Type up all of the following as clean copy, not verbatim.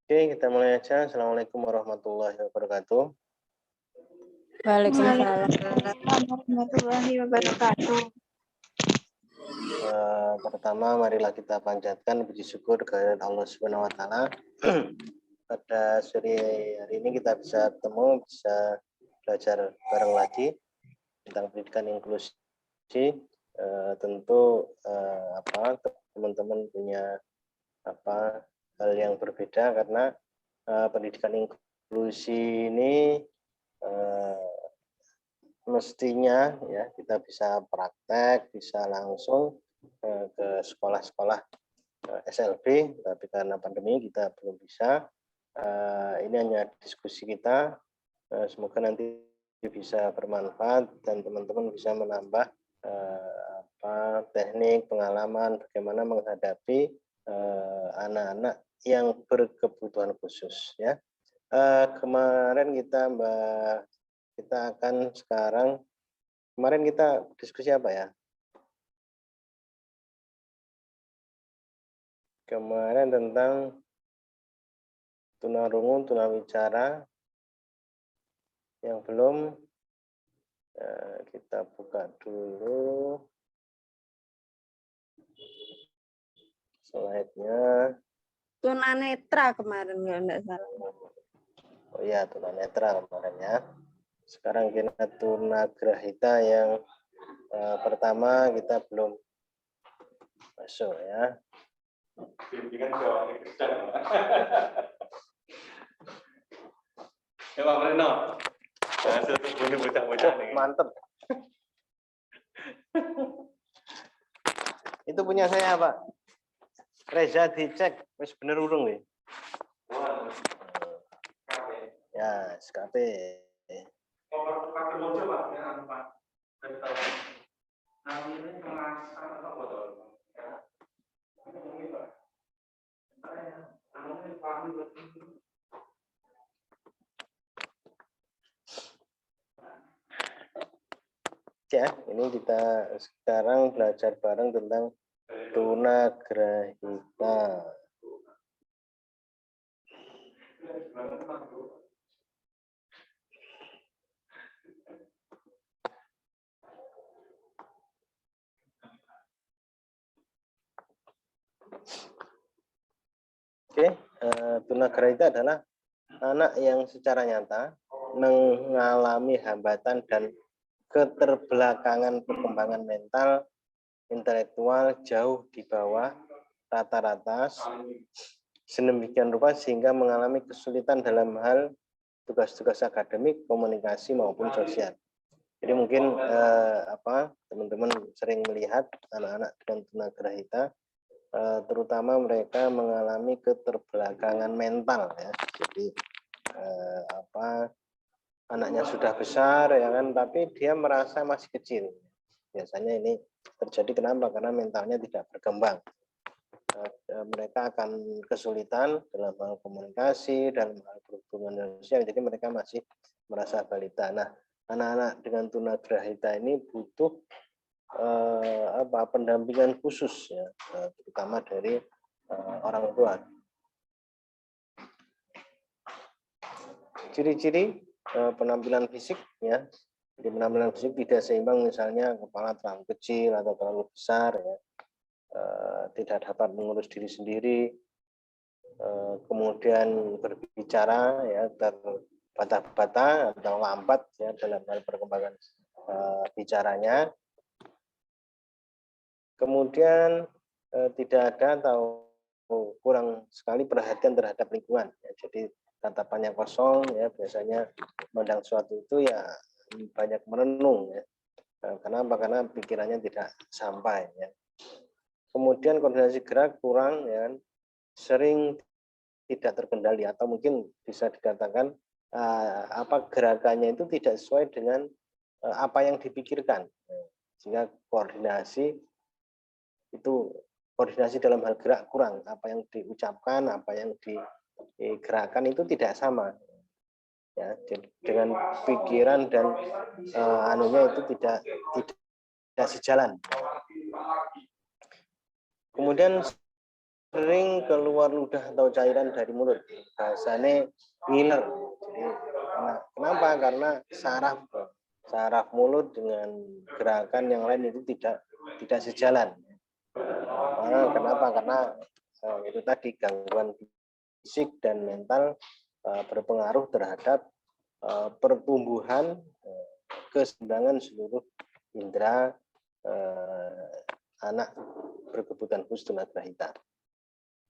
Oke, kita mulai aja. Assalamualaikum warahmatullahi wabarakatuh. Waalaikumsalam warahmatullahi wabarakatuh. Pertama, marilah kita panjatkan puji syukur kehadirat Allah Subhanahu wa taala. Pada sore hari ini kita bisa bertemu, bisa belajar bareng lagi tentang pendidikan inklusi. Tentu teman-teman punya hal yang berbeda karena pendidikan inklusi ini mestinya ya kita bisa praktek, bisa langsung ke sekolah-sekolah SLB, tapi karena pandemi kita belum bisa. Ini hanya diskusi kita. Semoga nanti bisa bermanfaat dan teman-teman bisa menambah teknik, pengalaman bagaimana menghadapi anak-anak yang berkebutuhan khusus ya. Kemarin kemarin kita diskusi apa ya? Kemarin tentang tunarungu, tunawicara. Yang belum kita buka dulu slide-nya. Tunanetra kemarin kalau enggak salah. Oh iya, tunanetra kemarin ya. Sekarang kita tunagrahita yang pertama kita belum masuk ya. Ya Pak Breno. Mantep. Itu punya saya Pak. Reza dicek, wis bener urung nih. Ya, SKP. Ya, ini kita sekarang belajar bareng tentang tunagrahita. Oke, tunagrahita adalah anak yang secara nyata mengalami hambatan dan keterbelakangan perkembangan mental, intelektual jauh di bawah rata-rata, sedemikian rupa sehingga mengalami kesulitan dalam hal tugas-tugas akademik, komunikasi maupun sosial. Jadi mungkin teman-teman sering melihat anak-anak dengan tunagrahita, terutama mereka mengalami keterbelakangan mental ya. Jadi anaknya sudah besar ya kan, tapi dia merasa masih kecil. Biasanya ini terjadi kenapa? Karena mentalnya tidak berkembang. Mereka akan kesulitan dalam hal komunikasi, dalam hal berhubungan sosial, jadi mereka masih merasa balita. Nah, anak-anak dengan tunagrahita ini butuh pendampingan khusus ya, terutama dari orang tua. Ciri-ciri penampilan fisik ya. Jadi penampilan fisik tidak seimbang, misalnya kepala terlalu kecil atau terlalu besar ya. Tidak dapat mengurus diri sendiri, kemudian berbicara ya terbata-bata atau lambat ya dalam hal perkembangan bicaranya. Kemudian tidak ada atau kurang sekali perhatian terhadap lingkungan ya. Jadi tatapannya kosong ya, biasanya memandang sesuatu itu ya banyak merenung ya. Kenapa? Karena pikirannya tidak sampai ya. Kemudian koordinasi gerak kurang ya, sering tidak terkendali atau mungkin bisa dikatakan gerakannya itu tidak sesuai dengan apa yang dipikirkan. Sehingga koordinasi dalam hal gerak kurang, apa yang diucapkan, apa yang digerakkan itu tidak sama. Ya, dengan pikiran dan itu tidak sejalan. Kemudian sering keluar ludah atau cairan dari mulut. Bahasanya ngiler. Jadi, kenapa? Karena saraf mulut dengan gerakan yang lain itu tidak sejalan. Kenapa? Karena itu tadi gangguan fisik dan mental berpengaruh terhadap pertumbuhan keseimbangan seluruh indera anak berkebutuhan khusus tunagrahita.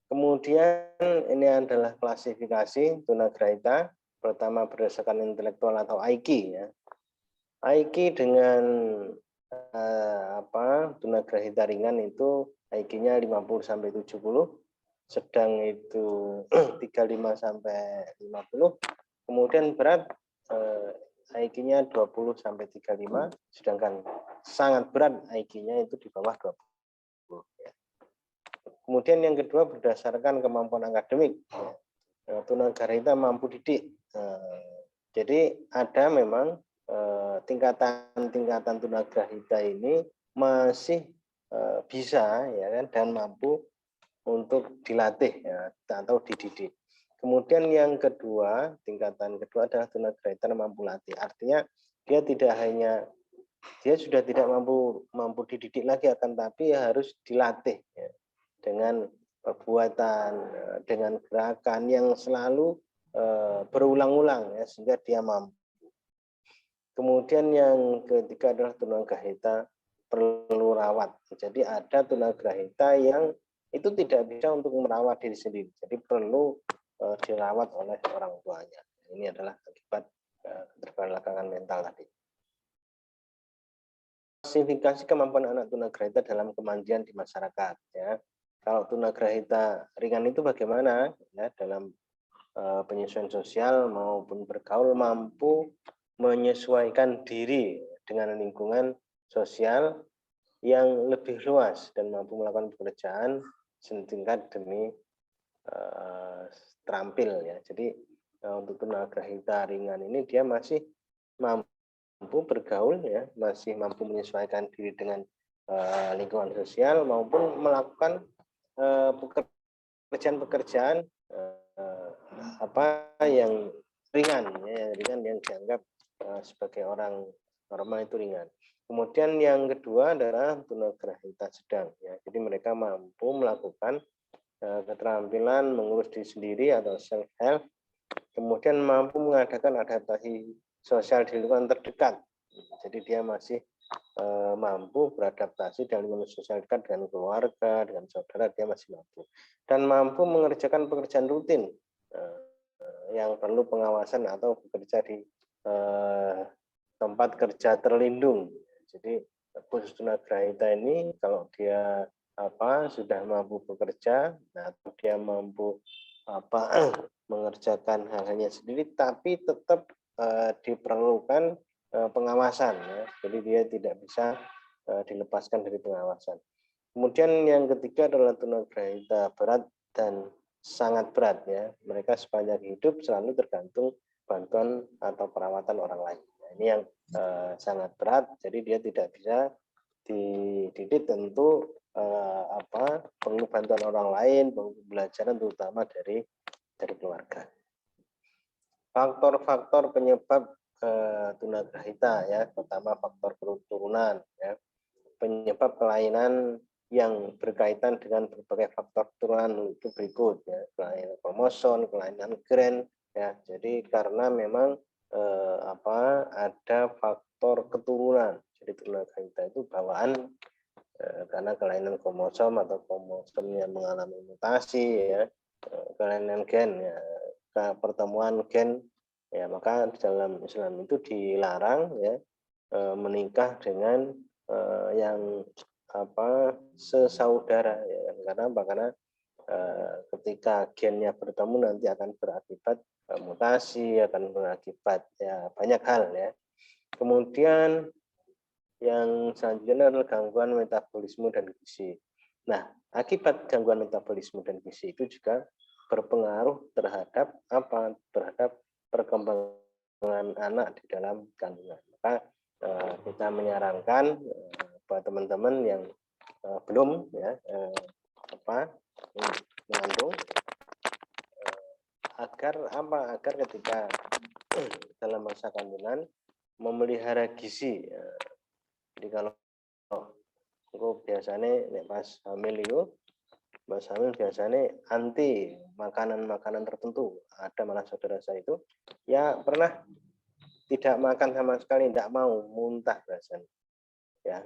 Kemudian ini adalah klasifikasi tunagrahita. Pertama berdasarkan intelektual atau IQ ya. IQ dengan tunagrahita ringan itu IQ-nya 50 sampai 70, sedang itu 35 sampai 50. Kemudian berat IQ-nya 20 sampai 35, sedangkan sangat berat IQ-nya itu di bawah 20 ya. Kemudian yang kedua berdasarkan kemampuan akademik. Tunagrahita mampu didik. Jadi ada memang tingkatan tunagrahita ini masih bisa ya kan dan mampu untuk dilatih ya, atau dididik. Kemudian yang kedua, tingkatan kedua adalah tunagrahita mampu latih. Artinya dia sudah tidak mampu dididik lagi, akan tapi harus dilatih ya, dengan perbuatan, dengan gerakan yang selalu berulang-ulang ya, sehingga dia mampu. Kemudian yang ketiga adalah tunagrahita perlu rawat. Jadi ada tunagrahita yang itu tidak bisa untuk merawat diri sendiri, jadi perlu dirawat oleh orang tuanya. Ini adalah akibat keterbelakangan mental tadi. Klasifikasi kemampuan anak tunagrahita dalam kemandirian di masyarakat ya. Kalau tunagrahita ringan itu bagaimana ya, dalam penyesuaian sosial maupun bergaul, mampu menyesuaikan diri dengan lingkungan sosial yang lebih luas dan mampu melakukan pekerjaan setingkat demi terampil ya. Jadi untuk tunagrahita ringan ini dia masih mampu bergaul ya, masih mampu menyesuaikan diri dengan lingkungan sosial maupun melakukan pekerjaan-pekerjaan yang ringan ya, yang dianggap sebagai orang normal itu ringan. Kemudian yang kedua adalah tunagrahita sedang ya. Jadi mereka mampu melakukan keterampilan mengurus diri sendiri atau self help. Kemudian mampu mengadakan adaptasi sosial di lingkungan terdekat. Jadi dia masih mampu beradaptasi dengan lingkungan sosial dekat, dengan keluarga, dengan saudara, dia masih mampu. Dan mampu mengerjakan pekerjaan rutin yang perlu pengawasan atau bekerja di tempat kerja terlindung. Jadi khusus tunagrahita ini kalau dia sudah mampu bekerja, nah dia mampu mengerjakan hal-halnya sendiri, tapi tetap diperlukan pengawasan ya. Jadi dia tidak bisa dilepaskan dari pengawasan. Kemudian yang ketiga adalah tunagrahita berat dan sangat berat ya. Mereka sepanjang hidup selalu tergantung bantuan atau perawatan orang lain. Nah, ini yang sangat berat, jadi dia tidak bisa dididik, tentu perlu bantuan orang lain, perlu pembelajaran terutama dari keluarga. Faktor-faktor penyebab tunagrahita ya, pertama faktor keturunan ya, penyebab kelainan yang berkaitan dengan berbagai faktor keturunan itu berikut ya, kelainan kromosom, kelainan gen ya. Jadi karena memang ada faktor keturunan, jadi tunagrahita itu bawaan karena kelainan kromosom atau kromosom yang mengalami mutasi ya, kelainan gen ya, pertemuan gen ya, maka dalam Islam itu dilarang ya menikah dengan yang sesaudara ya. Karena ketika gennya bertemu nanti akan berakibat mutasi, akan berakibat ya banyak hal ya. Kemudian yang selanjutnya adalah gangguan metabolisme dan gizi. Nah, akibat gangguan metabolisme dan gizi itu juga berpengaruh terhadap terhadap perkembangan anak di dalam kandungan. Maka kita menyarankan buat teman-teman yang belum ya mengandung, agar apa? Agar ketika dalam masa kandungan memelihara gizi. Jadi kalau biasanya pas hamil itu, pas hamil biasanya anti makanan-makanan tertentu. Ada malah saudara saya itu ya pernah tidak makan sama sekali, tidak mau, muntah rasanya. Ya,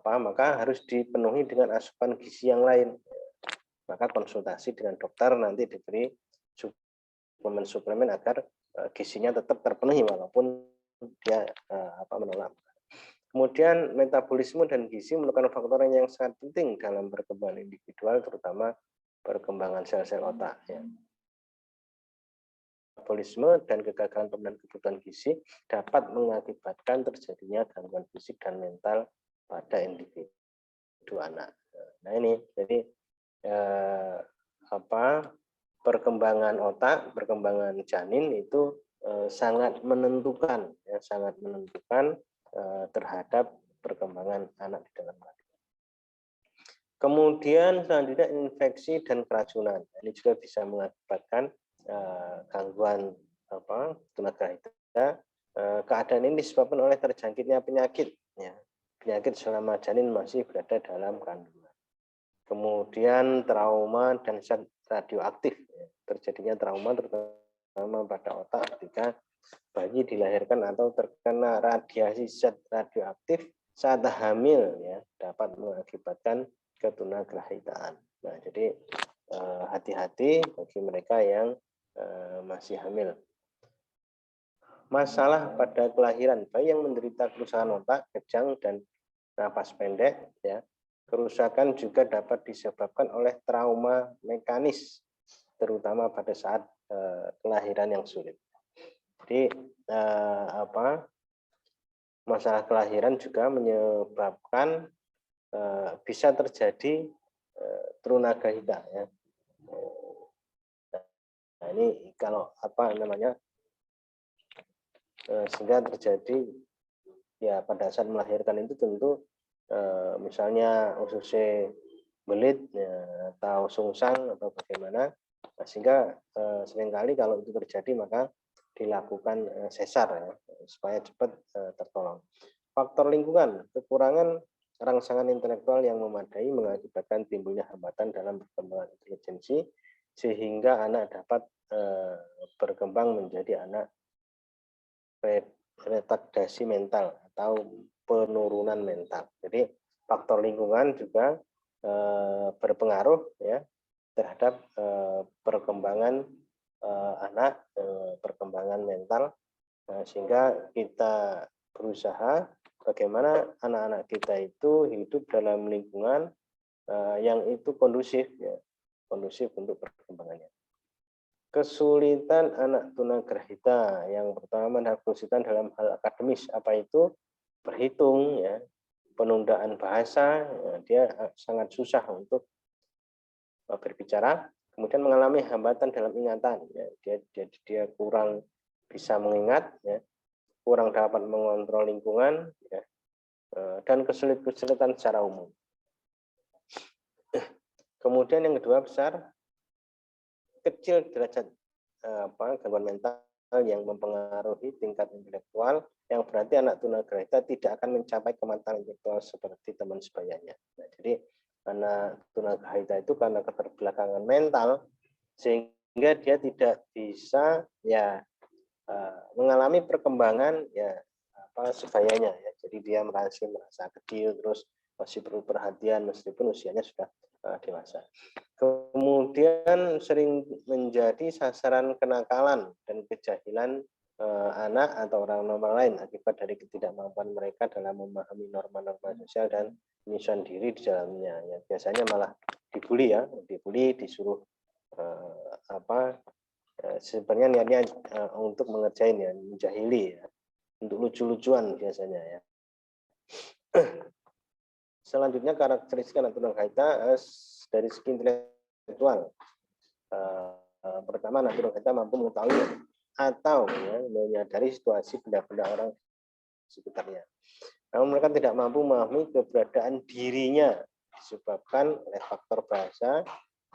maka harus dipenuhi dengan asupan gizi yang lain. Maka konsultasi dengan dokter, nanti diberi suplemen agar gizinya tetap terpenuhi walaupun dia menolak. Kemudian metabolisme dan gizi merupakan faktor yang sangat penting dalam perkembangan individual, terutama perkembangan sel-sel otak. Ya. Metabolisme dan kegagalan pemenuhan kebutuhan gizi dapat mengakibatkan terjadinya gangguan fisik dan mental pada individu anak. Nah ini jadi perkembangan otak, perkembangan janin itu sangat menentukan, ya, sangat menentukan terhadap perkembangan anak di dalam kandungan. Kemudian selanjutnya infeksi dan keracunan. Ini juga bisa mengakibatkan gangguan tunagrahita. Keadaan ini disebabkan oleh terjangkitnya penyakit, ya. Penyakit selama janin masih berada dalam kandungan. Kemudian trauma dan zat radioaktif, ya. Terjadinya trauma terutama pada otak ketika bayi dilahirkan atau terkena radiasi zat radioaktif saat hamil, ya, dapat mengakibatkan ketunagrahitaan. Nah, jadi hati-hati bagi mereka yang masih hamil. Masalah pada kelahiran, bayi yang menderita kerusakan otak, kejang dan napas pendek, ya. Kerusakan juga dapat disebabkan oleh trauma mekanis, terutama pada saat kelahiran yang sulit. Jadi masalah kelahiran juga menyebabkan bisa terjadi tunagrahita, ya. Nah, ini kalau sehingga terjadi ya pada saat melahirkan itu tentu misalnya ususnya belit, ya, atau sungsang atau bagaimana, sehingga seringkali kalau itu terjadi maka dilakukan sesar, ya, supaya cepat tertolong. Faktor lingkungan, kekurangan rangsangan intelektual yang memadai mengakibatkan timbulnya hambatan dalam perkembangan intelijensi sehingga anak dapat berkembang menjadi anak retardasi mental atau penurunan mental. Jadi faktor lingkungan juga berpengaruh, ya, terhadap perkembangan anak, perkembangan mental, sehingga kita berusaha bagaimana anak-anak kita itu hidup dalam lingkungan yang itu kondusif, ya, kondusif untuk perkembangannya. Kesulitan anak tunagrahita, yang pertama adalah kesulitan dalam hal akademis. Apa itu? Berhitung, ya, penundaan bahasa, ya, dia sangat susah untuk berbicara. Kemudian mengalami hambatan dalam ingatan, ya, dia kurang bisa mengingat, ya, kurang dapat mengontrol lingkungan, ya, dan kesulitan secara umum. Kemudian yang kedua besar, kecil derajat gangguan mental yang mempengaruhi tingkat intelektual, yang berarti anak tunagrahita tidak akan mencapai kematangan intelektual seperti teman sebayanya. Nah, jadi anak tunagrahita itu karena keterbelakangan mental sehingga dia tidak bisa, ya, mengalami perkembangan, ya, sebayanya, ya. Jadi dia merasa kecil, terus masih perlu perhatian meskipun usianya sudah dewasa. Kemudian sering menjadi sasaran kenakalan dan kejahilan anak atau orang normal lain akibat dari ketidakmampuan mereka dalam memahami norma-norma sosial dan penyesuaian diri di dalamnya. Ya, biasanya malah dibully, ya, disuruh sebenarnya niatnya untuk mengerjain, ya, menjahili, ya, untuk lucu-lucuan biasanya, ya. Selanjutnya karakteristik anak tunagrahita dari segi intelektual. Pertama, anak tunagrahita mampu mengetahui atau, ya, menyadari situasi benda-benda orang sekitarnya. Namun mereka tidak mampu memahami keberadaan dirinya disebabkan oleh faktor bahasa,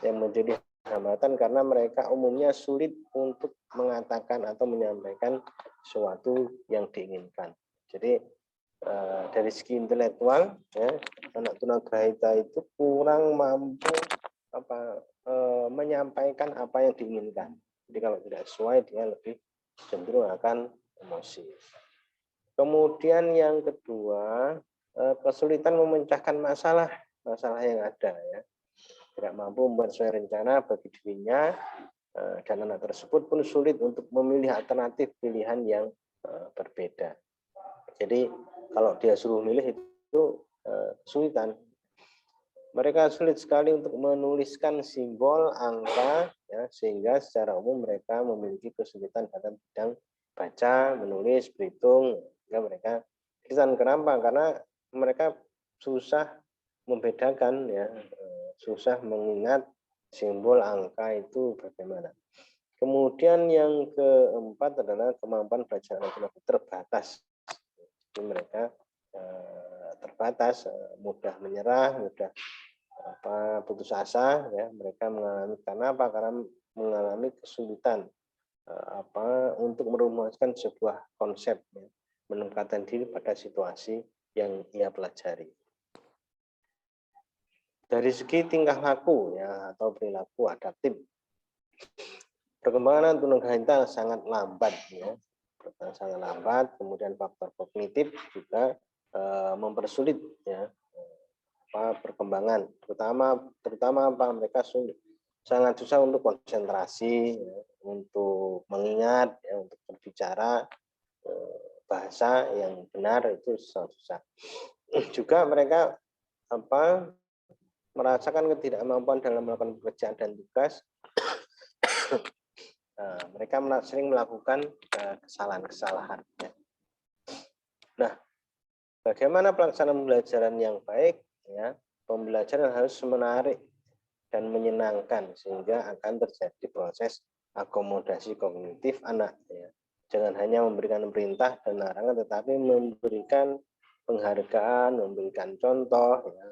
yang menjadi hambatan karena mereka umumnya sulit untuk mengatakan atau menyampaikan sesuatu yang diinginkan. Jadi dari segi intelektual, ya, anak tunagrahita itu kurang mampu menyampaikan apa yang diinginkan. Jadi kalau tidak sesuai, dia lebih cenderung akan emosi. Kemudian yang kedua, kesulitan memecahkan masalah yang ada, ya. Tidak mampu membuat sesuai rencana bagi dirinya, dan anak tersebut pun sulit untuk memilih alternatif pilihan yang berbeda. Jadi kalau dia suruh milih itu kesulitan. Mereka sulit sekali untuk menuliskan simbol, angka, ya, sehingga secara umum mereka memiliki kesulitan dalam bidang baca, menulis, berhitung. Ya, mereka kesulitan. Kenapa? Karena mereka susah membedakan, ya, susah mengingat simbol angka itu bagaimana. Kemudian yang keempat adalah kemampuan belajar anak terbatas. Jadi mereka terbatas, mudah menyerah, mudah putus asa, ya. Mereka mengalami karena mengalami kesulitan untuk merumuskan sebuah konsep, ya, menempatkan diri pada situasi yang ia pelajari. Dari segi tingkah laku, ya, atau perilaku adaptif, perkembangan tunagrahita sangat lambat, ya. Sangat lambat. Kemudian faktor kognitif juga mempersulit, ya, perkembangan, terutama mereka sangat susah untuk konsentrasi, ya, untuk mengingat, ya, untuk berbicara bahasa yang benar itu sangat susah. Juga mereka merasakan ketidakmampuan dalam melakukan pekerjaan dan tugas. Mereka sering melakukan kesalahan-kesalahan. Ya. Nah, bagaimana pelaksanaan pembelajaran yang baik? Ya, pembelajaran harus menarik dan menyenangkan sehingga akan terjadi proses akomodasi kognitif anak. Ya. Jangan hanya memberikan perintah dan larangan, tetapi memberikan penghargaan, memberikan contoh, ya,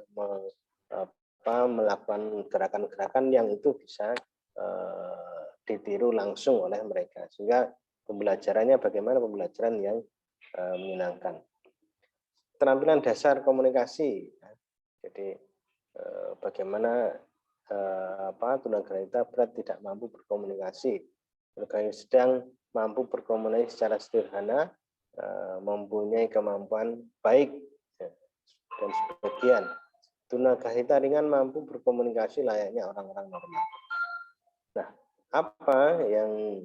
melakukan gerakan-gerakan yang itu bisa ditiru langsung oleh mereka, sehingga pembelajarannya bagaimana pembelajaran yang menyenangkan. Keterampilan dasar komunikasi, ya. Jadi bagaimana tunagrahita berat tidak mampu berkomunikasi, tunagrahita sedang mampu berkomunikasi secara sederhana, mempunyai kemampuan baik, ya, dan sebagian tunagrahita ringan mampu berkomunikasi layaknya orang-orang normal. Nah, apa yang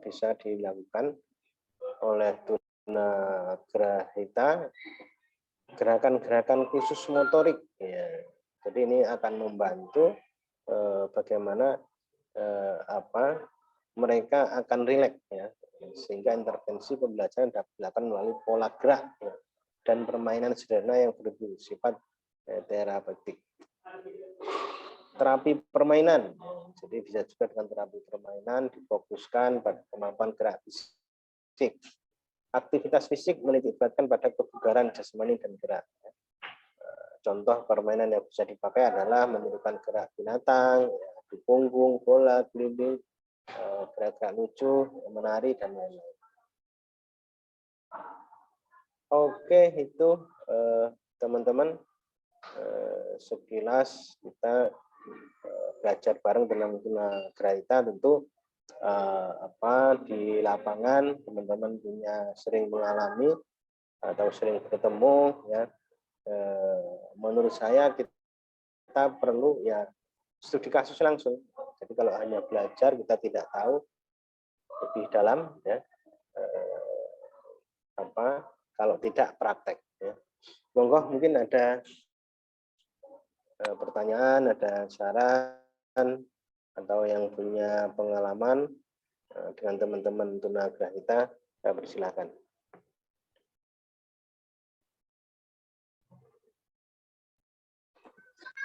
bisa dilakukan oleh tunagrahita? Gerakan-gerakan khusus motorik, ya. Jadi ini akan membantu bagaimana mereka akan rileks, ya, sehingga intervensi pembelajaran dapat dilakukan melalui pola gerak, ya, dan permainan sederhana yang bersifat terapeutik. Terapi permainan, jadi bisa juga dengan terapi permainan difokuskan pada kemampuan gerak fisik. Aktivitas fisik menitikberatkan pada kebugaran jasmani dan gerak. Contoh permainan yang bisa dipakai adalah menirukan gerak binatang, ya, di punggung, bola, keliling, gerak-gerak lucu, menari, dan lain-lain. Oke, itu teman-teman, sekilas kita belajar bareng dalam tunagrahita. Tentu di lapangan teman-teman sering mengalami atau sering bertemu, ya. Menurut saya kita perlu, ya, studi kasus langsung. Jadi kalau hanya belajar kita tidak tahu lebih dalam, ya, kalau tidak praktek, ya. Monggo, mungkin ada pertanyaan, ada saran, atau yang punya pengalaman dengan teman-teman tunagrahita, saya persilakan.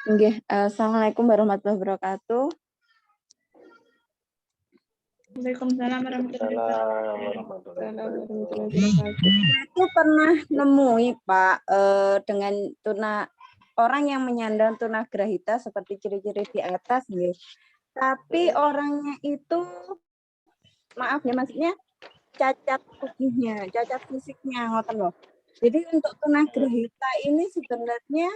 Oke, Assalamualaikum warahmatullahi wabarakatuh. Waalaikumsalam warahmatullahi wabarakatuh. Aku pernah nemui Pak dengan orang yang menyandang tunagrahita seperti ciri-ciri di atas, ya. Tapi orangnya itu, maaf ya, maksudnya cacat tubuhnya, cacat fisiknya, ngoten loh. Jadi untuk tunagrahita ini sebenarnya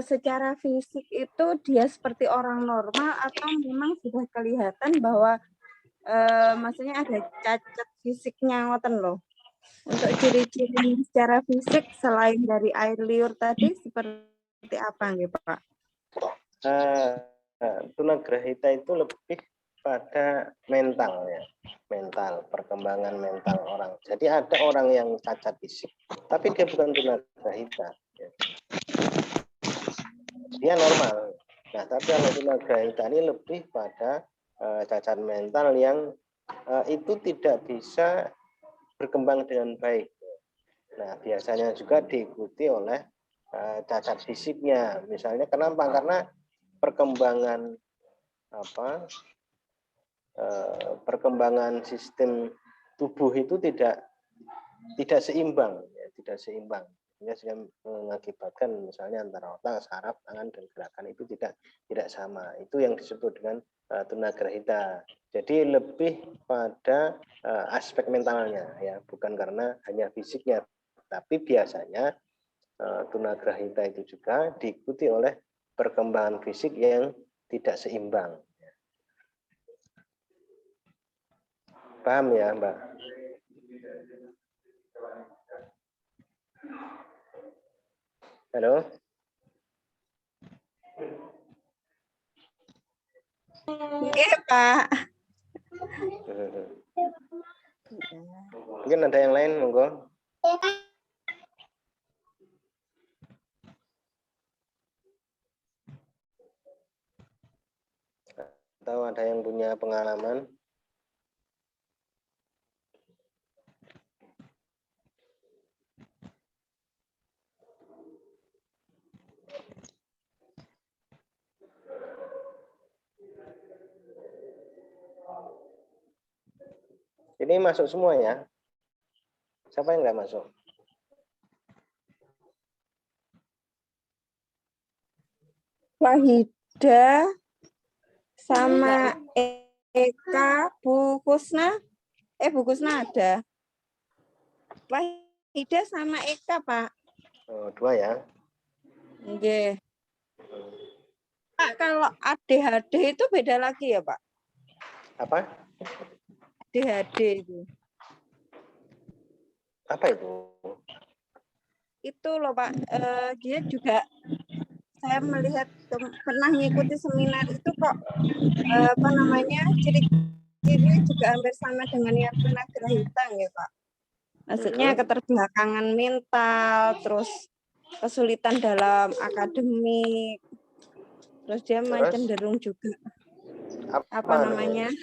secara fisik itu dia seperti orang normal atau memang sudah kelihatan bahwa maksudnya ada cacat fisiknya, ngoten loh. Untuk ciri-ciri secara fisik selain dari air liur tadi seperti apa nggih, Pak? Tunagrahita itu lebih pada mental ya, mental, perkembangan mental orang. Jadi ada orang yang cacat fisik, tapi dia bukan tunagrahita. Ya. Dia normal. Nah, tapi kalau tunagrahita ini lebih pada cacat mental yang itu tidak bisa berkembang dengan baik. Nah, biasanya juga diikuti oleh cacat fisiknya. Misalnya kenapa? Karena perkembangan perkembangan sistem tubuh itu tidak seimbang, ya, tidak seimbang. Sehingga mengakibatkan misalnya antara otak, saraf, tangan dan gerakan itu tidak sama. Itu yang disebut dengan tunagrahita. Jadi lebih pada aspek mentalnya, ya, bukan karena hanya fisiknya. Tapi biasanya tunagrahita itu juga diikuti oleh perkembangan fisik yang tidak seimbang. Paham ya, Mbak? Halo? Nggih, Pak. Mungkin ada yang lain, monggo. Atau ada yang punya pengalaman? Ini masuk semua ya? Siapa yang nggak masuk? Wahida sama Eka, Bu Kusna. Bu Kusna ada. Wahida sama Eka, Pak. Oh, 2 ya? Nggih. Pak, kalau ADHD itu beda lagi ya, Pak? Apa? ADHD itu. Apa itu? Itu loh, Pak. Dia juga saya melihat pernah mengikuti seminar itu kok ciri-cirinya juga hampir sama dengan yang tunagrahita ya, Pak. Maksudnya keterbelakangan mental, terus kesulitan dalam akademik, terus dia cenderung juga apa namanya?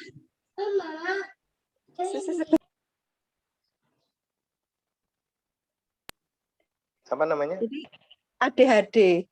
Apa namanya? Jadi ADHD.